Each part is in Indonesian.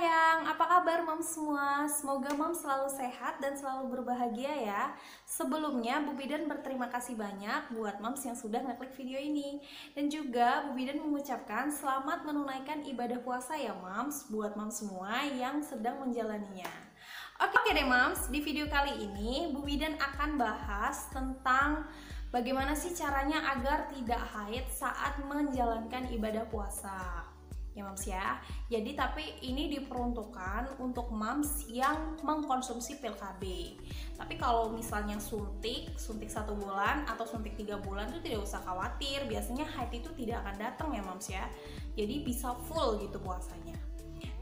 sayang, apa kabar Mams semua? Semoga Mams selalu sehat dan selalu berbahagia ya. Sebelumnya, Bu Bidan berterima kasih banyak buat Mams yang sudah ngeklik video ini. Dan juga Bu Bidan mengucapkan selamat menunaikan ibadah puasa ya Mams, buat Mams semua yang sedang menjalaninya. Oke deh Mams, di video kali ini Bu Bidan akan bahas tentang bagaimana sih caranya agar tidak haid saat menjalankan ibadah puasa. Ya Mams ya. Jadi tapi ini diperuntukkan untuk Mams yang mengkonsumsi pil KB. Tapi kalau misalnya suntik 1 bulan atau suntik 3 bulan itu tidak usah khawatir. Biasanya haid itu tidak akan datang ya Mams ya. Jadi bisa full gitu puasanya.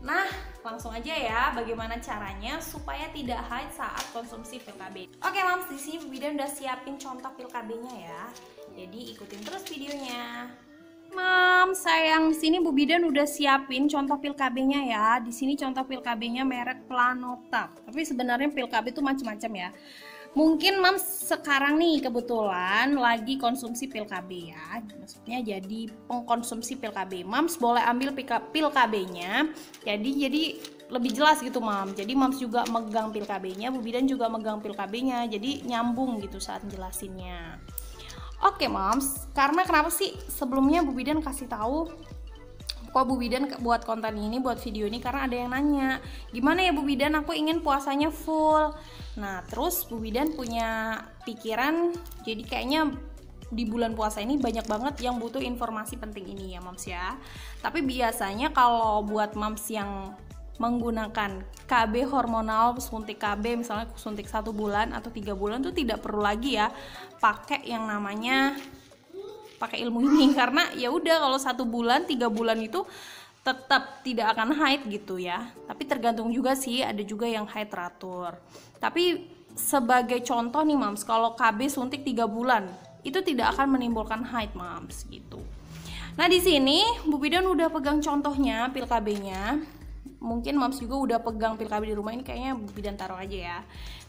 Nah, langsung aja ya bagaimana caranya supaya tidak haid saat konsumsi pil KB. Oke Mams, di sini Bu Bidan udah siapin contoh pil KB-nya ya. Jadi ikutin terus videonya. Mams, sayang, di sini Bu Bidan udah siapin contoh pil KB-nya ya. Di sini contoh pil KB-nya merek Planotak. Tapi sebenarnya pil KB itu macam-macam ya. Mungkin Mams sekarang nih kebetulan lagi konsumsi pil KB ya. Maksudnya jadi pengkonsumsi pil KB. Mams boleh ambil pil KB-nya. Jadi lebih jelas gitu Mams. Jadi Mams juga megang pil KB-nya, Bu Bidan juga megang pil KB-nya. Jadi nyambung gitu saat jelasinnya. Oke Mams, karena kenapa sih sebelumnya Bu Bidan kasih tahu kok Bu Bidan buat konten ini, buat video ini, karena ada yang nanya gimana ya Bu Bidan, aku ingin puasanya full. Nah terus Bu Bidan punya pikiran, jadi kayaknya di bulan puasa ini banyak banget yang butuh informasi penting ini ya Mams ya. Tapi biasanya kalau buat Mams yang menggunakan KB hormonal, suntik KB misalnya suntik 1 bulan atau 3 bulan tuh tidak perlu lagi ya pakai yang namanya pakai ilmu ini, karena ya udah kalau 1 bulan 3 bulan itu tetap tidak akan haid gitu ya. Tapi tergantung juga sih, ada juga yang haid teratur. Tapi sebagai contoh nih Mams, kalau KB suntik 3 bulan itu tidak akan menimbulkan haid Mams gitu. Nah di sini Bu Bidan udah pegang contohnya pil KB-nya. Mungkin Mams juga udah pegang pil KB di rumah, ini kayaknya Bu Bidan taruh aja ya.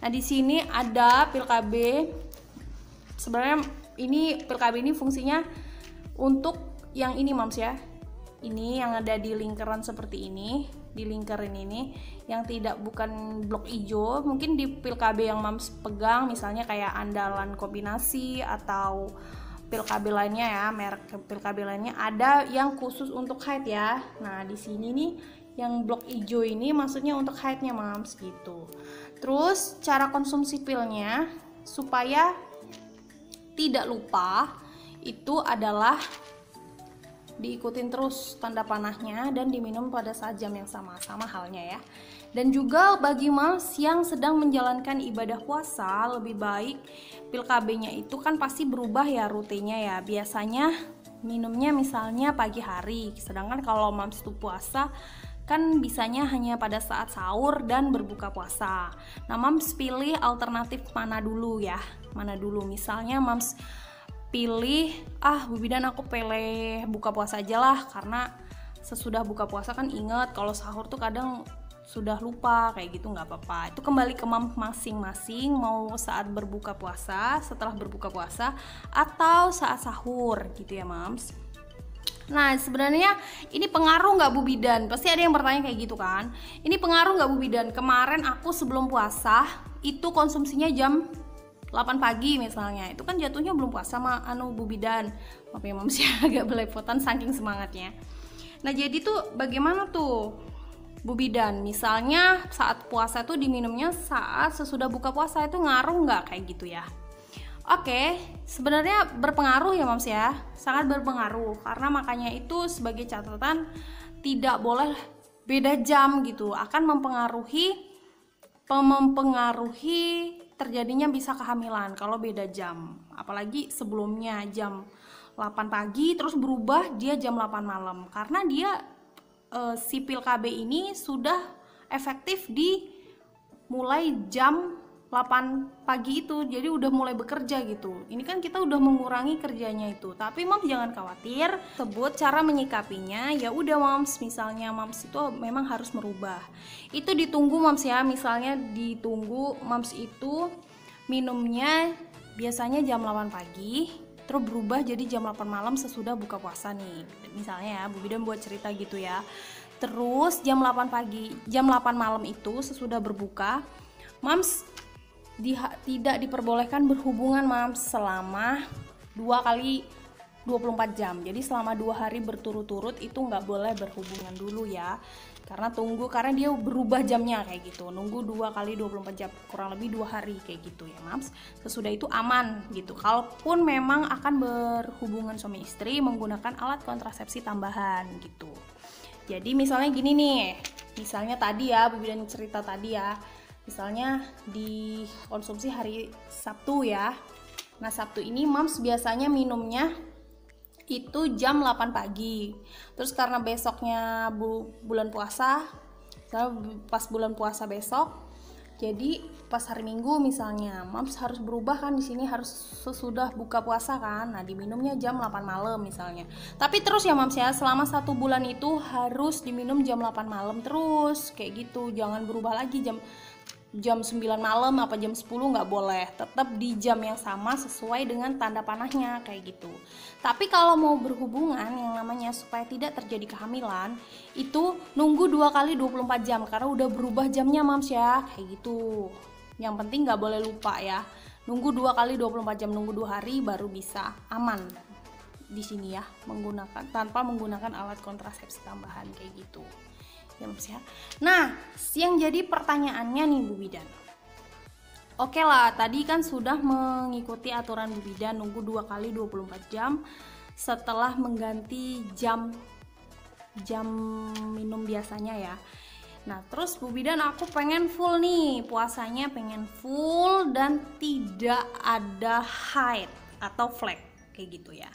Nah di sini ada pil KB. Sebenarnya ini pil KB ini fungsinya untuk yang ini Mams ya. Ini yang ada di lingkaran seperti ini, di lingkaran ini yang bukan blok hijau. Mungkin di pil KB yang Mams pegang misalnya kayak andalan kombinasi atau pil KB lainnya ya, merek pil KB lainnya ada yang khusus untuk haid ya. Nah di sini nih yang blok hijau ini maksudnya untuk haidnya Mams gitu. Terus cara konsumsi pilnya supaya tidak lupa itu adalah diikutin terus tanda panahnya dan diminum pada saat jam yang sama halnya ya. Dan juga bagi Mams yang sedang menjalankan ibadah puasa, lebih baik pil KB-nya itu kan pasti berubah ya rutinnya ya. Biasanya minumnya misalnya pagi hari, sedangkan kalau Mams itu puasa kan bisanya hanya pada saat sahur dan berbuka puasa. Nah Mams pilih alternatif mana dulu ya, mana dulu. Misalnya Mams pilih Bu Bidan aku pilih buka puasa aja lah, karena sesudah buka puasa kan inget kalau sahur tuh kadang sudah lupa kayak gitu, nggak apa-apa. Itu kembali ke Mams masing-masing, mau saat berbuka puasa, setelah berbuka puasa, atau saat sahur gitu ya Mams. Nah sebenarnya ini pengaruh nggak Bu Bidan? Pasti ada yang bertanya kayak gitu kan. Ini pengaruh nggak Bu Bidan? Kemarin aku sebelum puasa itu konsumsinya jam 8 pagi misalnya. Itu kan jatuhnya belum puasa sama Bu Bidan. Maaf ya Mams ya, agak belepotan saking semangatnya. Nah jadi tuh bagaimana tuh Bu Bidan? Misalnya saat puasa tuh diminumnya saat sesudah buka puasa, itu ngaruh nggak kayak gitu ya? Oke, sebenarnya berpengaruh ya Mams ya, sangat berpengaruh, karena makanya itu sebagai catatan tidak boleh beda jam gitu, akan mempengaruhi terjadinya bisa kehamilan kalau beda jam, apalagi sebelumnya jam 8 pagi terus berubah dia jam 8 malam, karena dia si pil KB ini sudah efektif di mulai jam 8 pagi itu, jadi udah mulai bekerja gitu. Ini kan kita udah mengurangi kerjanya itu. Tapi Mams jangan khawatir, sebut cara menyikapinya. Ya udah Mams, misalnya Mams itu memang harus merubah. Itu ditunggu Mams ya, misalnya ditunggu Mams itu minumnya biasanya jam 8 pagi, terus berubah jadi jam 8 malam sesudah buka puasa nih. Misalnya ya, Bu Bidan buat cerita gitu ya. Terus jam 8 pagi, jam 8 malam itu sesudah berbuka, Mams tidak diperbolehkan berhubungan Mams selama 2 kali 24 jam. Jadi selama 2 hari berturut-turut itu nggak boleh berhubungan dulu ya. Karena dia berubah jamnya kayak gitu. Nunggu 2 kali 24 jam, kurang lebih 2 hari kayak gitu ya Mams. Sesudah itu aman gitu. Kalaupun memang akan berhubungan suami istri menggunakan alat kontrasepsi tambahan gitu. Jadi misalnya gini nih, misalnya tadi ya, Bu Bidan cerita tadi ya, misalnya dikonsumsi hari Sabtu ya. Nah Sabtu ini Mams biasanya minumnya itu jam 8 pagi. Terus karena besoknya bulan puasa, pas bulan puasa besok, jadi pas hari Minggu misalnya, Mams harus berubah kan, di sini harus sesudah buka puasa kan. Nah, diminumnya jam 8 malam misalnya. Tapi terus ya Mams ya, selama 1 bulan itu harus diminum jam 8 malam terus kayak gitu. Jangan berubah lagi jam 9 malam apa jam 10, nggak boleh, tetap di jam yang sama sesuai dengan tanda panahnya kayak gitu. Tapi kalau mau berhubungan yang namanya supaya tidak terjadi kehamilan, itu nunggu 2 kali 24 jam karena udah berubah jamnya Mams ya, kayak gitu. Yang penting nggak boleh lupa ya, nunggu 2 kali 24 jam, nunggu 2 hari baru bisa aman di sini ya, tanpa menggunakan alat kontrasepsi tambahan kayak gitu. Ya. Nah, yang jadi pertanyaannya nih Bu Bidan. Oke lah, tadi kan sudah mengikuti aturan Bu Bidan nunggu 2 kali 24 jam setelah mengganti jam minum biasanya ya. Nah, terus Bu Bidan aku pengen full nih, puasanya pengen full dan tidak ada haid atau flek kayak gitu ya.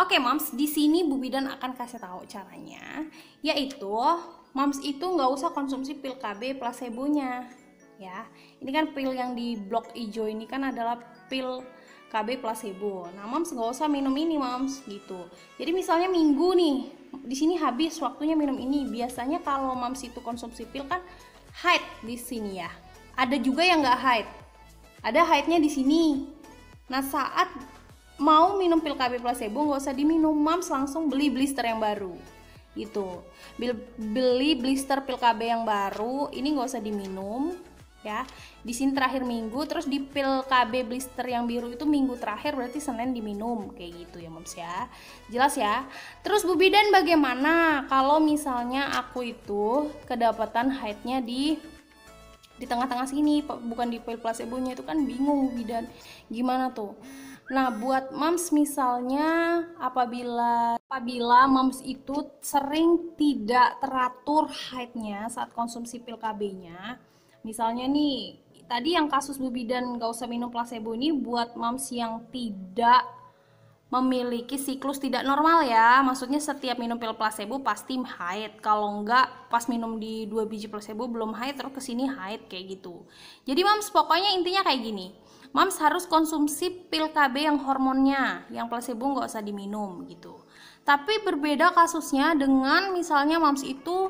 Oke Mams, di sini Bu Bidan akan kasih tahu caranya, yaitu Mams itu nggak usah konsumsi pil KB placebo-nya ya. Ini kan pil yang di blok hijau ini kan adalah pil KB placebo. Nah Mams nggak usah minum ini Mams gitu. Jadi misalnya Minggu nih, di sini habis waktunya minum ini. Biasanya kalau Mams itu konsumsi pil kan haid di sini ya. Ada juga yang nggak haid. Ada haidnya di sini. Nah saat mau minum pil KB placebo nggak usah diminum, Mams langsung beli blister yang baru gitu. Beli blister pil KB yang baru, ini nggak usah diminum ya. Di sini terakhir Minggu, terus di pil KB blister yang biru itu Minggu terakhir, berarti Senin diminum kayak gitu ya Mams ya. Jelas ya. Terus Bu Bidan bagaimana kalau misalnya aku itu kedapatan haidnya di tengah-tengah sini, bukan di pil placebo-nya, itu kan bingung Bu Bidan. Gimana tuh? Nah, buat Mams misalnya apabila Mams itu sering tidak teratur haidnya saat konsumsi pil KB-nya, misalnya nih, tadi yang kasus Bu Bidan gak usah minum placebo ini buat Mams yang tidak memiliki siklus tidak normal ya, maksudnya setiap minum pil placebo pasti haid, kalau enggak pas minum di 2 biji placebo belum haid terus kesini haid kayak gitu. Jadi Mams pokoknya intinya kayak gini, Mams harus konsumsi pil KB yang hormonnya, yang placebo nggak usah diminum gitu. Tapi berbeda kasusnya dengan misalnya Mams itu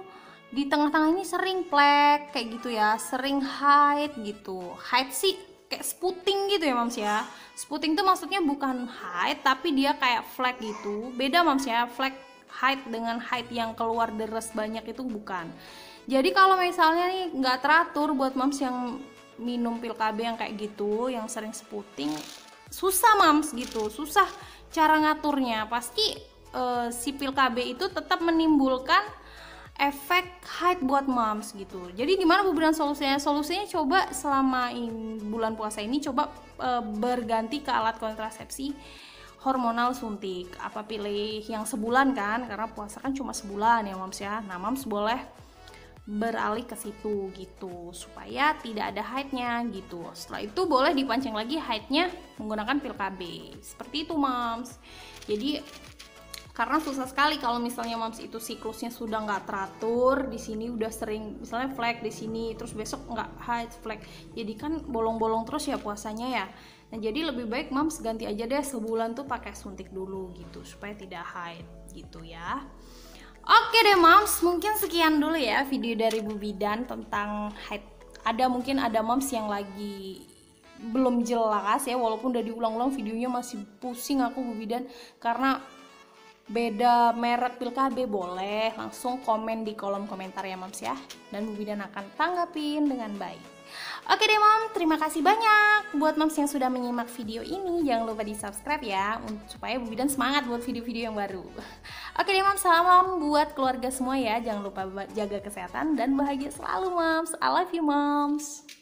di tengah-tengah ini sering flek kayak gitu ya, sering haid gitu. Haid sih kayak spotting gitu ya Mams ya. Spotting tuh maksudnya bukan haid tapi dia kayak flek gitu. Beda Mams ya, flek haid dengan haid yang keluar deres banyak itu bukan. Jadi kalau misalnya nih nggak teratur buat Mams yang minum pil KB yang kayak gitu, yang sering spotting, susah Mams gitu, susah cara ngaturnya. Pasti si pil KB itu tetap menimbulkan efek haid buat Mams gitu. Jadi gimana Bu Bidan solusinya? Solusinya coba selama bulan puasa ini coba berganti ke alat kontrasepsi hormonal suntik. Apa pilih yang sebulan kan? Karena puasa kan cuma sebulan ya Mams ya. Nah Mams boleh beralih ke situ gitu supaya tidak ada haidnya gitu. Setelah itu boleh dipancing lagi haidnya menggunakan pil KB. Seperti itu Mams. Jadi karena susah sekali kalau misalnya Mams itu siklusnya sudah nggak teratur, di sini udah sering misalnya flek di sini, terus besok nggak haid flek, jadi kan bolong-bolong terus ya puasanya ya. Nah jadi lebih baik Mams ganti aja deh sebulan tuh pakai suntik dulu gitu supaya tidak haid gitu ya. Oke deh Mams, mungkin sekian dulu ya video dari Bu Bidan tentang haid. Mungkin ada Mams yang lagi belum jelas ya, walaupun udah diulang-ulang videonya masih pusing aku Bu Bidan karena beda merek pil KB, boleh langsung komen di kolom komentar ya Moms ya, dan Bu Bidan akan tanggapin dengan baik. Oke deh Mom, terima kasih banyak buat Moms yang sudah menyimak video ini. Jangan lupa di subscribe ya, supaya Bu Bidan semangat buat video-video yang baru. Oke deh Moms, salam buat keluarga semua ya. Jangan lupa jaga kesehatan dan bahagia selalu Moms. I love you Moms.